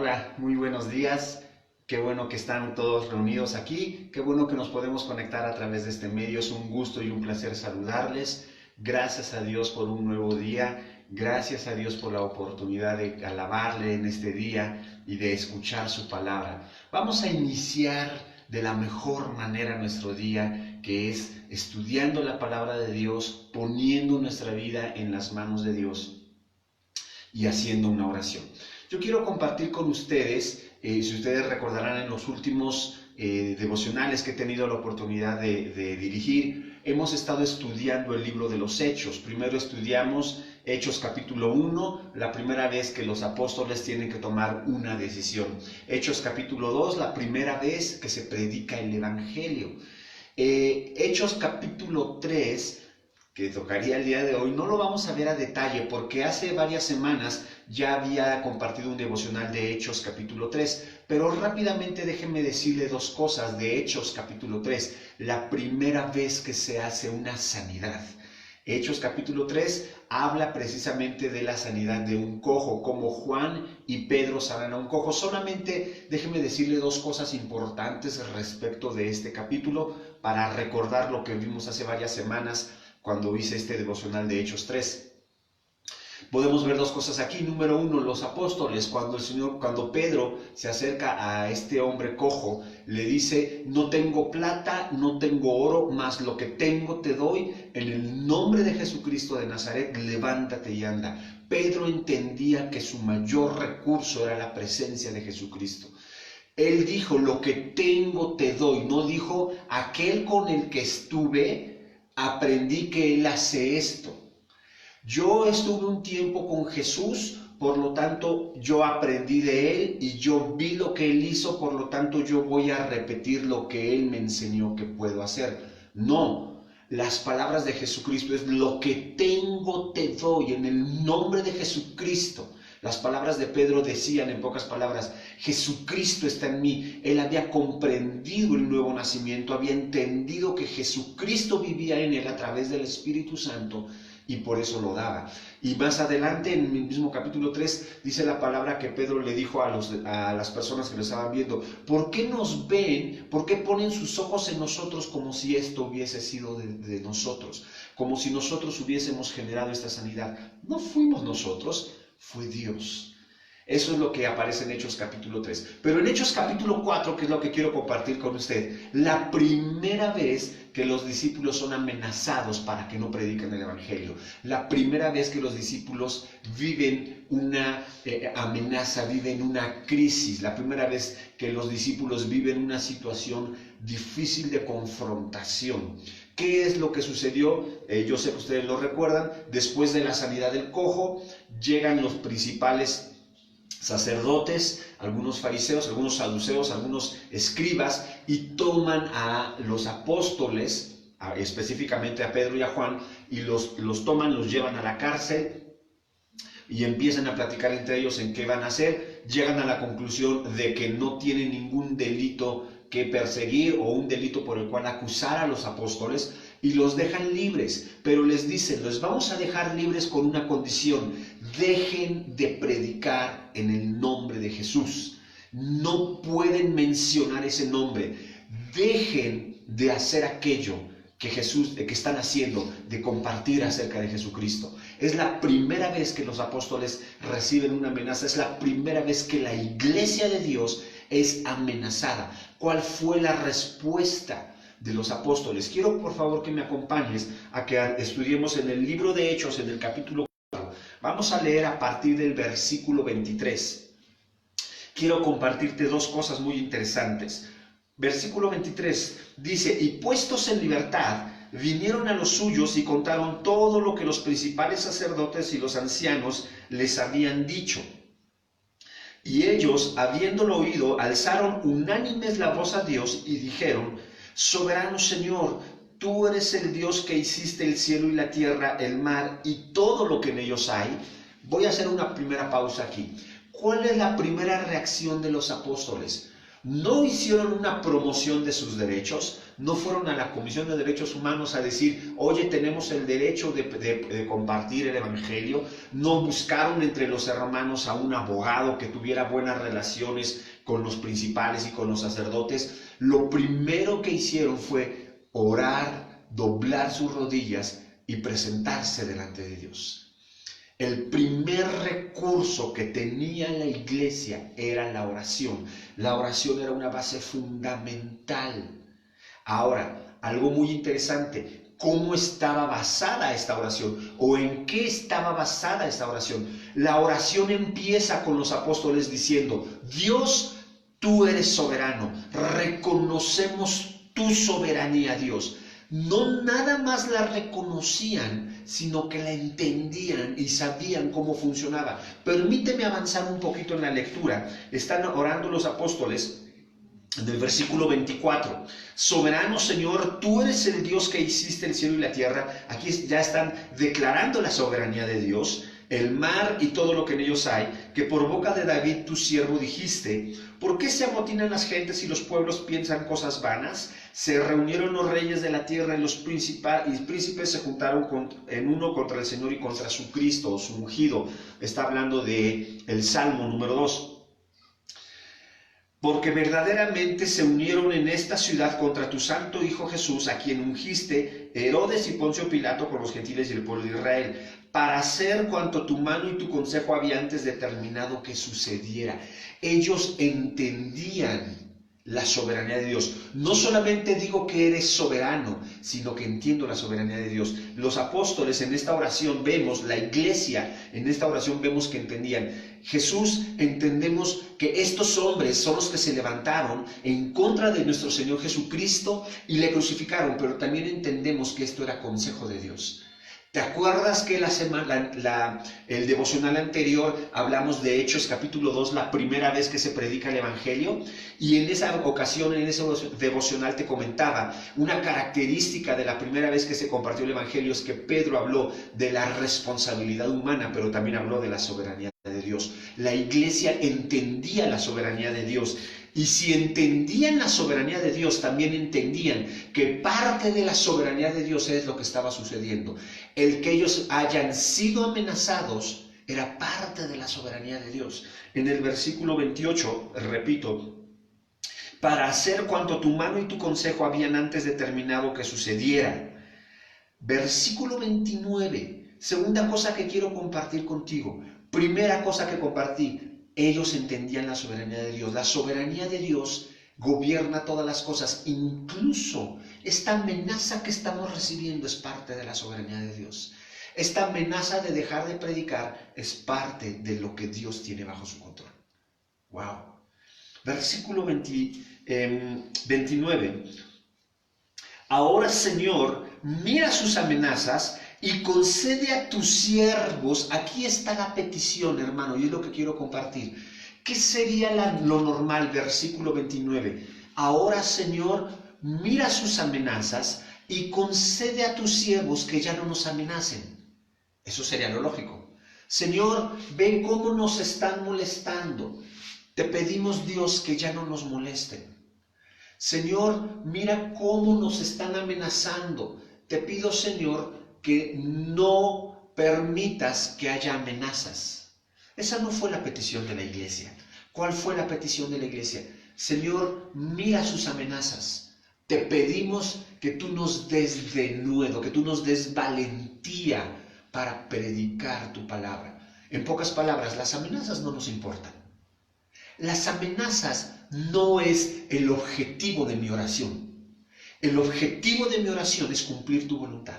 Hola, muy buenos días. Qué bueno que están todos reunidos aquí. Qué bueno que nos podemos conectar a través de este medio. Es un gusto y un placer saludarles. Gracias a Dios por un nuevo día. Gracias a Dios por la oportunidad de alabarle en este día y de escuchar su palabra. Vamos a iniciar de la mejor manera nuestro día, que es estudiando la palabra de Dios, poniendo nuestra vida en las manos de Dios y haciendo una oración. Yo quiero compartir con ustedes, si ustedes recordarán en los últimos devocionales que he tenido la oportunidad de dirigir, hemos estado estudiando el libro de los Hechos. Primero estudiamos Hechos capítulo 1, la primera vez que los apóstoles tienen que tomar una decisión. Hechos capítulo 2, la primera vez que se predica el Evangelio. Hechos capítulo 3, que tocaría el día de hoy, no lo vamos a ver a detalle porque hace varias semanas ya había compartido un devocional de Hechos capítulo 3, pero rápidamente déjenme decirle dos cosas de Hechos capítulo 3, la primera vez que se hace una sanidad. Hechos capítulo 3 habla precisamente de la sanidad de un cojo, como Juan y Pedro sanan a un cojo. Solamente déjenme decirle dos cosas importantes respecto de este capítulo para recordar lo que vimos hace varias semanas cuando hice este devocional de Hechos 3. Podemos ver dos cosas aquí. Número uno, los apóstoles, cuando Pedro se acerca a este hombre cojo, le dice: no tengo plata, no tengo oro, mas lo que tengo te doy. En el nombre de Jesucristo de Nazaret, levántate y anda. Pedro entendía que su mayor recurso era la presencia de Jesucristo. Él dijo: lo que tengo te doy. No dijo: aquel con el que estuve, aprendí que Él hace esto. Yo estuve un tiempo con Jesús, por lo tanto yo aprendí de Él y yo vi lo que Él hizo, por lo tanto yo voy a repetir lo que Él me enseñó que puedo hacer. No, las palabras de Jesucristo es: lo que tengo te doy, en el nombre de Jesucristo. Las palabras de Pedro decían, en pocas palabras: Jesucristo está en mí. Él había comprendido el nuevo nacimiento, había entendido que Jesucristo vivía en él a través del Espíritu Santo y por eso lo daba. Y más adelante, en el mismo capítulo 3, dice la palabra que Pedro le dijo a las personas que lo estaban viendo: ¿por qué nos ven? ¿Por qué ponen sus ojos en nosotros como si esto hubiese sido de nosotros? Como si nosotros hubiésemos generado esta sanidad. No fuimos nosotros, fue Dios. Eso es lo que aparece en Hechos capítulo 3. Pero en Hechos capítulo 4, que es lo que quiero compartir con usted, la primera vez que los discípulos son amenazados para que no prediquen el Evangelio, la primera vez que los discípulos viven una amenaza, viven una crisis, la primera vez que los discípulos viven una situación difícil de confrontación. ¿Qué es lo que sucedió? Yo sé que ustedes lo recuerdan. Después de la sanidad del cojo, llegan los principales sacerdotes, algunos fariseos, algunos saduceos, algunos escribas, y toman a los apóstoles, específicamente a Pedro y a Juan, y los toman, los llevan a la cárcel y empiezan a platicar entre ellos en qué van a hacer. Llegan a la conclusión de que no tienen ningún delito que perseguir o un delito por el cual acusar a los apóstoles, y los dejan libres, pero les dicen: los vamos a dejar libres con una condición: dejen de predicar en el nombre de Jesús. No pueden mencionar ese nombre. Dejen de hacer aquello que están haciendo, de compartir acerca de Jesucristo. Es la primera vez que los apóstoles reciben una amenaza, es la primera vez que la iglesia de Dios es amenazada. ¿Cuál fue la respuesta de los apóstoles? Quiero por favor que me acompañes a que estudiemos en el libro de Hechos, en el capítulo 4. Vamos a leer a partir del versículo 23. Quiero compartirte dos cosas muy interesantes. Versículo 23 dice: y puestos en libertad, vinieron a los suyos y contaron todo lo que los principales sacerdotes y los ancianos les habían dicho. Y ellos, habiéndolo oído, alzaron unánimes la voz a Dios y dijeron: soberano Señor, tú eres el Dios que hiciste el cielo y la tierra, el mar y todo lo que en ellos hay. Voy a hacer una primera pausa aquí. ¿Cuál es la primera reacción de los apóstoles? No hicieron una promoción de sus derechos, no fueron a la Comisión de Derechos Humanos a decir, oye, tenemos el derecho de compartir el Evangelio. No buscaron entre los hermanos a un abogado que tuviera buenas relaciones con los principales y con los sacerdotes. Lo primero que hicieron fue orar, doblar sus rodillas y presentarse delante de Dios. El primer recurso que tenía la iglesia era la oración. La oración era una base fundamental. Ahora, algo muy interesante, ¿cómo estaba basada esta oración? ¿O en qué estaba basada esta oración? La oración empieza con los apóstoles diciendo, Dios, tú eres soberano, reconocemos tu soberanía, Dios. No nada más la reconocían, sino que la entendían y sabían cómo funcionaba. Permíteme avanzar un poquito en la lectura. Están orando los apóstoles en el versículo 24. Soberano Señor, tú eres el Dios que hiciste el cielo y la tierra. Aquí ya están declarando la soberanía de Dios. El mar y todo lo que en ellos hay, que por boca de David tu siervo dijiste, ¿por qué se amotinan las gentes y los pueblos piensan cosas vanas? Se reunieron los reyes de la tierra y los príncipes se juntaron en uno contra el Señor y contra su Cristo, su ungido. Está hablando de el Salmo número 2. Porque verdaderamente se unieron en esta ciudad contra tu santo Hijo Jesús, a quien ungiste Herodes y Poncio Pilato con los gentiles y el pueblo de Israel, para hacer cuanto tu mano y tu consejo había antes determinado que sucediera. Ellos entendían la soberanía de Dios. No solamente digo que eres soberano, sino que entiendo la soberanía de Dios. Los apóstoles en esta oración vemos, la iglesia en esta oración vemos que entendían. Jesús, entendemos que estos hombres son los que se levantaron en contra de nuestro Señor Jesucristo y le crucificaron, pero también entendemos que esto era consejo de Dios. ¿Te acuerdas que el devocional anterior hablamos de Hechos capítulo 2, la primera vez que se predica el Evangelio? Y en esa ocasión, en ese devocional te comentaba, una característica de la primera vez que se compartió el Evangelio es que Pedro habló de la responsabilidad humana, pero también habló de la soberanía de Dios. La iglesia entendía la soberanía de Dios. Y si entendían la soberanía de Dios, también entendían que parte de la soberanía de Dios es lo que estaba sucediendo. El que ellos hayan sido amenazados era parte de la soberanía de Dios. En el versículo 28, repito, para hacer cuanto tu mano y tu consejo habían antes determinado que sucediera. Versículo 29, segunda cosa que quiero compartir contigo. Primera cosa que compartí. Ellos entendían la soberanía de Dios. La soberanía de Dios gobierna todas las cosas. Incluso esta amenaza que estamos recibiendo es parte de la soberanía de Dios. Esta amenaza de dejar de predicar es parte de lo que Dios tiene bajo su control. ¡Wow! Versículo 29. Ahora, Señor, mira sus amenazas y concede a tus siervos. Aquí está la petición, hermano, y es lo que quiero compartir. ¿Qué sería lo normal? Versículo 29. Ahora, Señor, mira sus amenazas y concede a tus siervos que ya no nos amenacen. Eso sería lo lógico. Señor, ven cómo nos están molestando. Te pedimos, Dios, que ya no nos molesten. Señor, mira cómo nos están amenazando. Te pido, Señor, que no permitas que haya amenazas. Esa no fue la petición de la iglesia. ¿Cuál fue la petición de la iglesia? Señor, mira sus amenazas. Te pedimos que tú nos des denuedo, que tú nos des valentía para predicar tu palabra. En pocas palabras, las amenazas no nos importan. Las amenazas no es el objetivo de mi oración. El objetivo de mi oración es cumplir tu voluntad.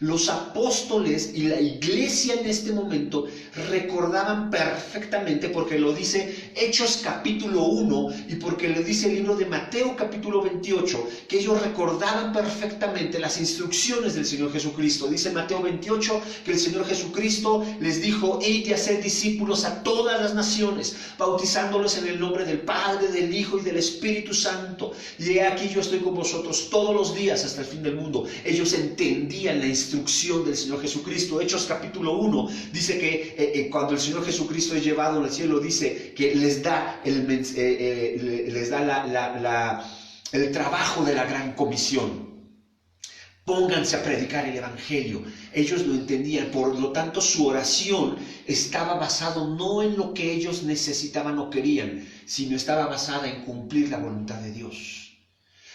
Los apóstoles y la iglesia en este momento recordaban perfectamente, porque lo dice Hechos capítulo 1 y porque lo dice el libro de Mateo capítulo 28, que ellos recordaban perfectamente las instrucciones del Señor Jesucristo. Dice Mateo 28 que el Señor Jesucristo les dijo: id y haced discípulos a todas las naciones, bautizándolos en el nombre del Padre, del Hijo y del Espíritu Santo. Y he aquí yo estoy con vosotros todos los días hasta el fin del mundo. Ellos entendían la instrucción instrucción del Señor Jesucristo. Hechos capítulo 1 dice que cuando el Señor Jesucristo es llevado al cielo, dice que les da el trabajo de la gran comisión. Pónganse a predicar el Evangelio. Ellos lo entendían, por lo tanto su oración estaba basada no en lo que ellos necesitaban o querían, sino estaba basada en cumplir la voluntad de Dios.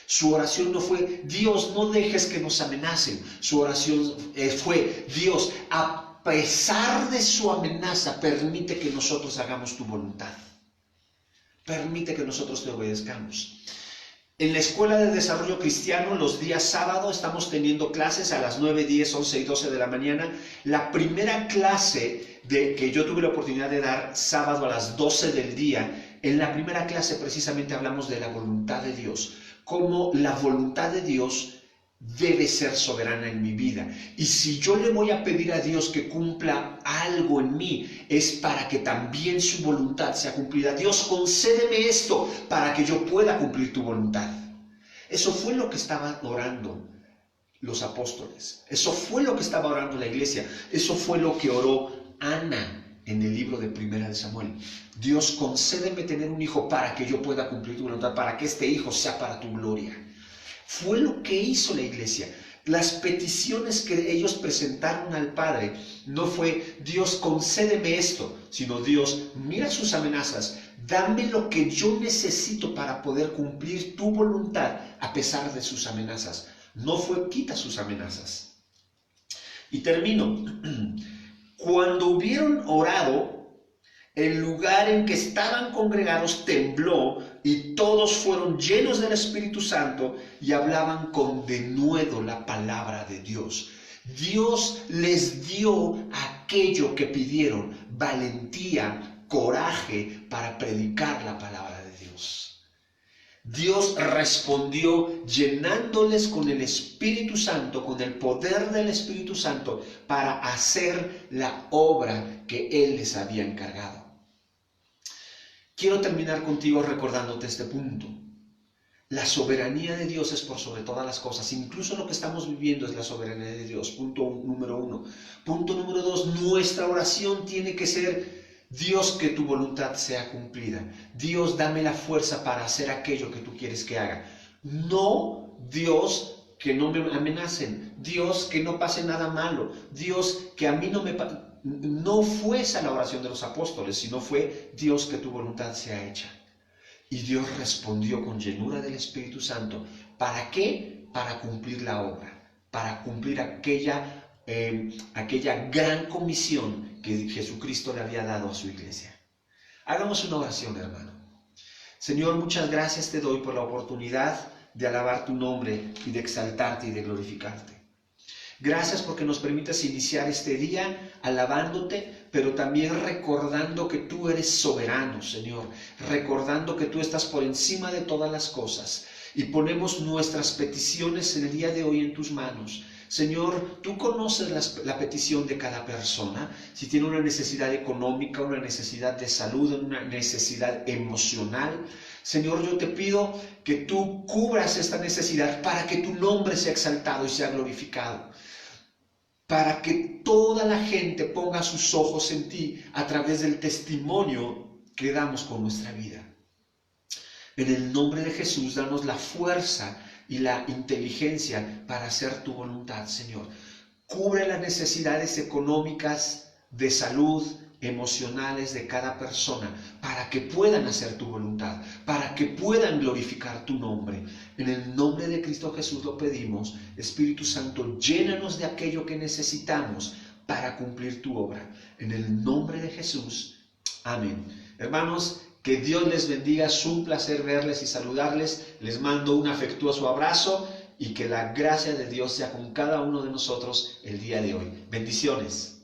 Su oración no fue, Dios, no dejes que nos amenacen. Su oración fue, Dios, a pesar de su amenaza, permite que nosotros hagamos tu voluntad. Permite que nosotros te obedezcamos. En la Escuela de Desarrollo Cristiano, los días sábados estamos teniendo clases a las 9, 10, 11 y 12 de la mañana. La primera clase que yo tuve la oportunidad de dar sábado a las 12 del día, en la primera clase precisamente hablamos de la voluntad de Dios, cómo la voluntad de Dios debe ser soberana en mi vida. Y si yo le voy a pedir a Dios que cumpla algo en mí, es para que también su voluntad sea cumplida. Dios, concédeme esto para que yo pueda cumplir tu voluntad. Eso fue lo que estaban orando los apóstoles. Eso fue lo que estaba orando la iglesia. Eso fue lo que oró Ana en el libro de Primera de Samuel. Dios, concédeme tener un hijo para que yo pueda cumplir tu voluntad, para que este hijo sea para tu gloria. Fue lo que hizo la iglesia. Las peticiones que ellos presentaron al Padre no fue, Dios, concédeme esto, sino Dios, mira sus amenazas, dame lo que yo necesito para poder cumplir tu voluntad a pesar de sus amenazas. No fue, quita sus amenazas. Y termino. Cuando hubieron orado, el lugar en que estaban congregados tembló y todos fueron llenos del Espíritu Santo y hablaban con denuedo la palabra de Dios. Dios les dio aquello que pidieron, valentía, coraje para predicar la palabra de Dios. Dios respondió llenándoles con el Espíritu Santo, con el poder del Espíritu Santo, para hacer la obra que Él les había encargado. Quiero terminar contigo recordándote este punto. La soberanía de Dios es por sobre todas las cosas. Incluso lo que estamos viviendo es la soberanía de Dios. Punto número 1. Punto número 2. Nuestra oración tiene que ser, Dios, que tu voluntad sea cumplida. Dios, dame la fuerza para hacer aquello que tú quieres que haga. No, Dios, que no me amenacen. Dios, que no pase nada malo. Dios, que a mí no me pase. No fue esa la oración de los apóstoles, sino fue, Dios, que tu voluntad sea hecha. Y Dios respondió con llenura del Espíritu Santo. ¿Para qué? Para cumplir la obra, para cumplir aquella gran comisión que Jesucristo le había dado a su iglesia. Hagamos una oración, hermano. Señor, muchas gracias te doy por la oportunidad de alabar tu nombre y de exaltarte y de glorificarte. Gracias porque nos permites iniciar este día alabándote, pero también recordando que tú eres soberano, Señor. Recordando que tú estás por encima de todas las cosas. Y ponemos nuestras peticiones en el día de hoy en tus manos. Señor, tú conoces la petición de cada persona. Si tiene una necesidad económica, una necesidad de salud, una necesidad emocional. Señor, yo te pido que tú cubras esta necesidad para que tu nombre sea exaltado y sea glorificado. Para que toda la gente ponga sus ojos en ti a través del testimonio que damos con nuestra vida. En el nombre de Jesús, danos la fuerza y la inteligencia para hacer tu voluntad, Señor. Cubre las necesidades económicas, de salud, emocionales de cada persona, para que puedan hacer tu voluntad, para que puedan glorificar tu nombre. En el nombre de Cristo Jesús lo pedimos. Espíritu Santo, llénanos de aquello que necesitamos para cumplir tu obra. En el nombre de Jesús. Amén. Hermanos, que Dios les bendiga. Es un placer verles y saludarles. Les mando un afectuoso abrazo y que la gracia de Dios sea con cada uno de nosotros el día de hoy. Bendiciones.